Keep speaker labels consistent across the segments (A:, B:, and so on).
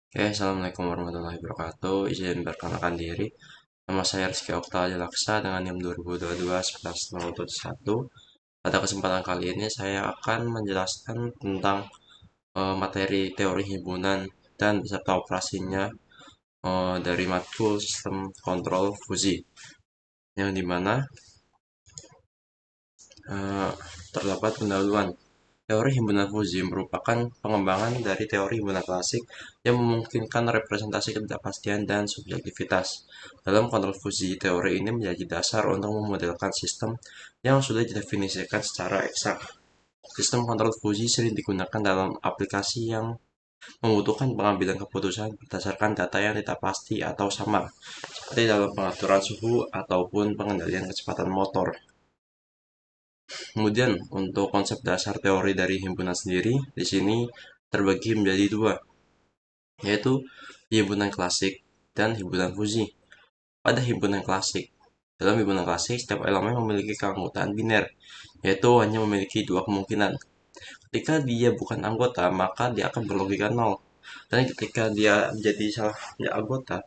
A: Oke, Assalamualaikum warahmatullahi wabarakatuh. Izin perkenalkan diri. Nama saya Rizky Okta Laksa dengan NIM 2022-1101. Pada kesempatan kali ini saya akan menjelaskan tentang materi teori himpunan dan beserta operasinya dari matkul sistem kontrol fusi. Yang dimana eh, terdapat pendahuluan. Teori himpunan fusi merupakan pengembangan dari teori himpunan klasik yang memungkinkan representasi ketidakpastian dan subjektivitas. Dalam kontrol fusi, teori ini menjadi dasar untuk memodelkan sistem yang sudah didefinisikan secara eksak. Sistem kontrol fusi sering digunakan dalam aplikasi yang membutuhkan pengambilan keputusan berdasarkan data yang tidak pasti atau samar, seperti dalam pengaturan suhu ataupun pengendalian kecepatan motor. Kemudian untuk konsep dasar teori dari himpunan sendiri di sini terbagi menjadi dua, yaitu himpunan klasik dan himpunan fusi. Pada himpunan klasik, dalam himpunan klasik setiap elemen memiliki keanggotaan biner, yaitu hanya memiliki dua kemungkinan. Ketika dia bukan anggota, maka dia akan berlogika nol. Dan ketika dia menjadi salah satu anggota,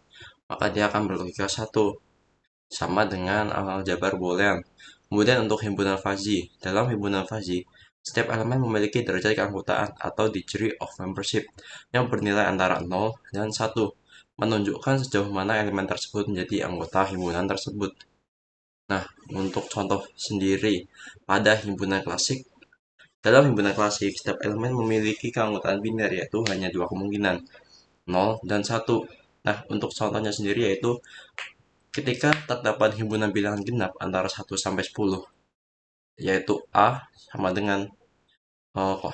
A: maka dia akan berlogika satu, sama dengan aljabar boolean. Kemudian untuk himpunan fazi, dalam himpunan fazi, setiap elemen memiliki derajat keanggotaan atau degree of membership yang bernilai antara 0 dan 1, menunjukkan sejauh mana elemen tersebut menjadi anggota himpunan tersebut. Nah, untuk contoh sendiri, pada himpunan klasik, dalam himpunan klasik, setiap elemen memiliki keanggotaan biner, yaitu hanya dua kemungkinan, 0 dan 1. Nah, untuk contohnya sendiri yaitu ketika terdapat himpunan bilangan genap antara 1 sampai 10, yaitu A sama dengan uh,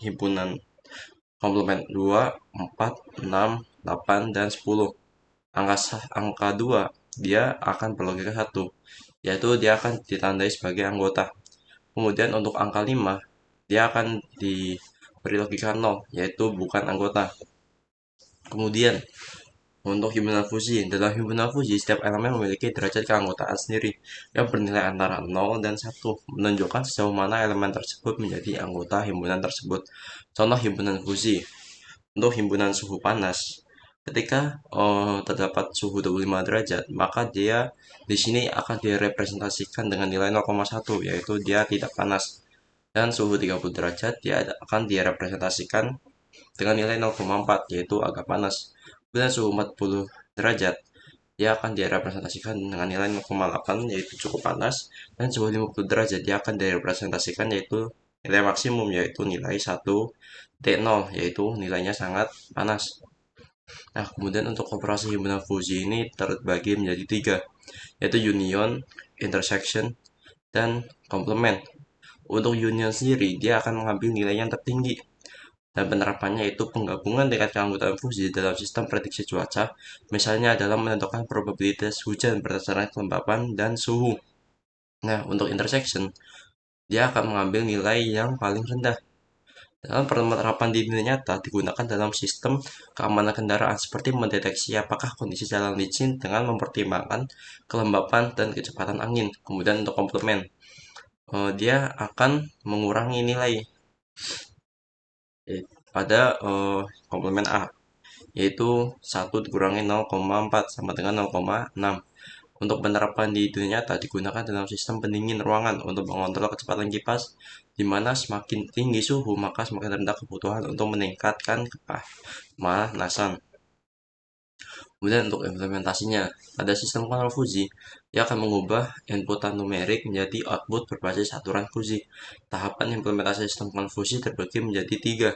A: himpunan komplement 2, 4, 6, 8, dan 10. Angka 2 dia akan berlogika 1, yaitu dia akan ditandai sebagai anggota. Kemudian untuk angka 5 dia akan diberi logika 0, yaitu bukan anggota. Kemudian untuk himpunan fusi, dalam himpunan fusi setiap elemen memiliki derajat keanggotaan sendiri yang bernilai antara 0 dan 1, menunjukkan sejauh mana elemen tersebut menjadi anggota himpunan tersebut. Contoh himpunan fusi, untuk himpunan suhu panas, ketika terdapat suhu 25 derajat, maka dia di sini akan direpresentasikan dengan nilai 0,1, yaitu dia tidak panas. Dan suhu 30 derajat dia akan direpresentasikan dengan nilai 0,4, yaitu agak panas. Kemudian suhu 40 derajat dia akan direpresentasikan dengan nilai 0,8, yaitu cukup panas. Dan suhu 50 derajat dia akan direpresentasikan yaitu nilai maksimum, yaitu nilai 1T0, yaitu nilainya sangat panas. Nah, kemudian untuk operasi himpunan fusi ini terbagi menjadi tiga, yaitu union, intersection, dan complement. Untuk union sendiri, dia akan mengambil nilai yang tertinggi, dan penerapannya yaitu penggabungan tingkat keanggotaan fusi dalam sistem prediksi cuaca, misalnya dalam menentukan probabilitas hujan berdasarkan kelembapan dan suhu. Nah, untuk intersection, dia akan mengambil nilai yang paling rendah. Dalam penerapan di dunia nyata digunakan dalam sistem keamanan kendaraan seperti mendeteksi apakah kondisi jalan licin dengan mempertimbangkan kelembapan dan kecepatan angin. Kemudian untuk komplement, dia akan mengurangi nilai pada komplement A, yaitu 1 dikurangi 0,4 sama dengan 0,6. Untuk penerapan di dunia nyata digunakan dalam sistem pendingin ruangan untuk mengontrol kecepatan kipas, di mana semakin tinggi suhu maka semakin rendah kebutuhan untuk meningkatkan kepanasan. Kemudian untuk implementasinya, pada sistem kontrol fusi, dia akan mengubah inputan numerik menjadi output berbasis aturan fusi. Tahapan implementasi sistem kontrol fusi terbagi menjadi tiga,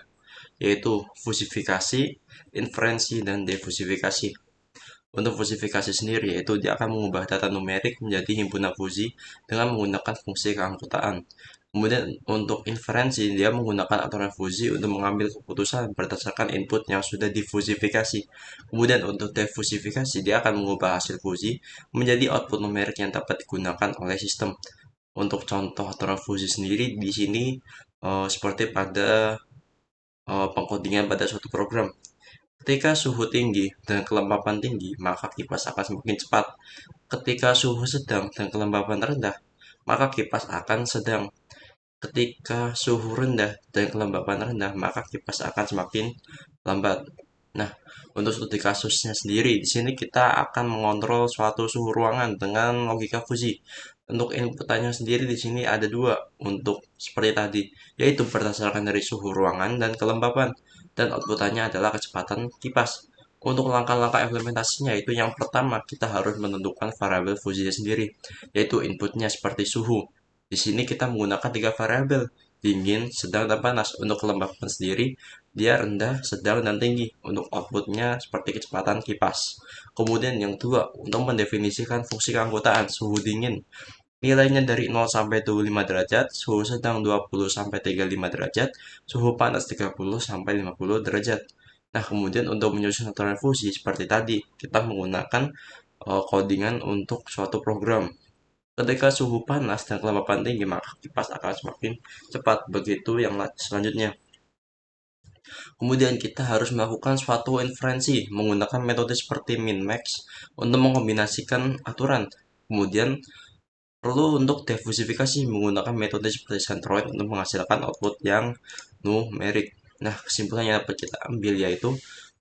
A: yaitu fusifikasi, inferensi, dan defusifikasi. Untuk fusifikasi sendiri, yaitu dia akan mengubah data numerik menjadi himpunan fusi dengan menggunakan fungsi keanggotaan. Kemudian untuk inferensi, dia menggunakan aturan fusi untuk mengambil keputusan berdasarkan input yang sudah difusifikasi. Kemudian untuk defusifikasi, dia akan mengubah hasil fusi menjadi output numerik yang dapat digunakan oleh sistem. Untuk contoh aturan fusi sendiri di sini seperti pada pengkodingan pada suatu program. Ketika suhu tinggi dan kelembapan tinggi, maka kipas akan semakin cepat. Ketika suhu sedang dan kelembapan rendah, maka kipas akan sedang. Ketika suhu rendah dan kelembapan rendah, maka kipas akan semakin lambat. Nah, untuk studi kasusnya sendiri, di sini kita akan mengontrol suatu suhu ruangan dengan logika Fuji. Untuk inputannya sendiri di sini ada dua untuk seperti tadi, yaitu berdasarkan dari suhu ruangan dan kelembapan, dan outputannya adalah kecepatan kipas. Untuk langkah-langkah implementasinya itu yang pertama kita harus menentukan variabel Fuji sendiri, yaitu inputnya seperti suhu. Di sini kita menggunakan tiga variabel, dingin, sedang, dan panas. Untuk kelembapan sendiri, dia rendah, sedang, dan tinggi. Untuk outputnya seperti kecepatan kipas. Kemudian yang kedua, untuk mendefinisikan fungsi keanggotaan suhu dingin. Nilainya dari 0 sampai 25 derajat, suhu sedang 20 sampai 35 derajat, suhu panas 30 sampai 50 derajat. Nah, kemudian untuk menyusun aturan fusi seperti tadi, kita menggunakan codingan untuk suatu program. Ketika suhu panas dan kelembapan tinggi, maka kipas akan semakin cepat. Begitu yang selanjutnya. Kemudian kita harus melakukan suatu inferensi menggunakan metode seperti min-max untuk mengombinasikan aturan. Kemudian perlu untuk diversifikasi menggunakan metode seperti centroid untuk menghasilkan output yang numerik. Nah, kesimpulan yang dapat kita ambil yaitu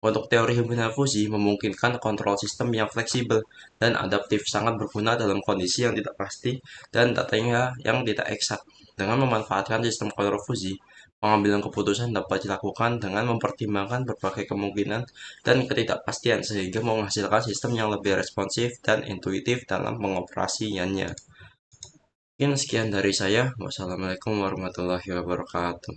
A: untuk teori himpunan fusi memungkinkan kontrol sistem yang fleksibel dan adaptif sangat berguna dalam kondisi yang tidak pasti dan datanya yang tidak eksak. Dengan memanfaatkan sistem kontrol fusi, pengambilan keputusan dapat dilakukan dengan mempertimbangkan berbagai kemungkinan dan ketidakpastian sehingga menghasilkan sistem yang lebih responsif dan intuitif dalam pengoperasiannya. Mungkin sekian dari saya. Wassalamualaikum warahmatullahi wabarakatuh.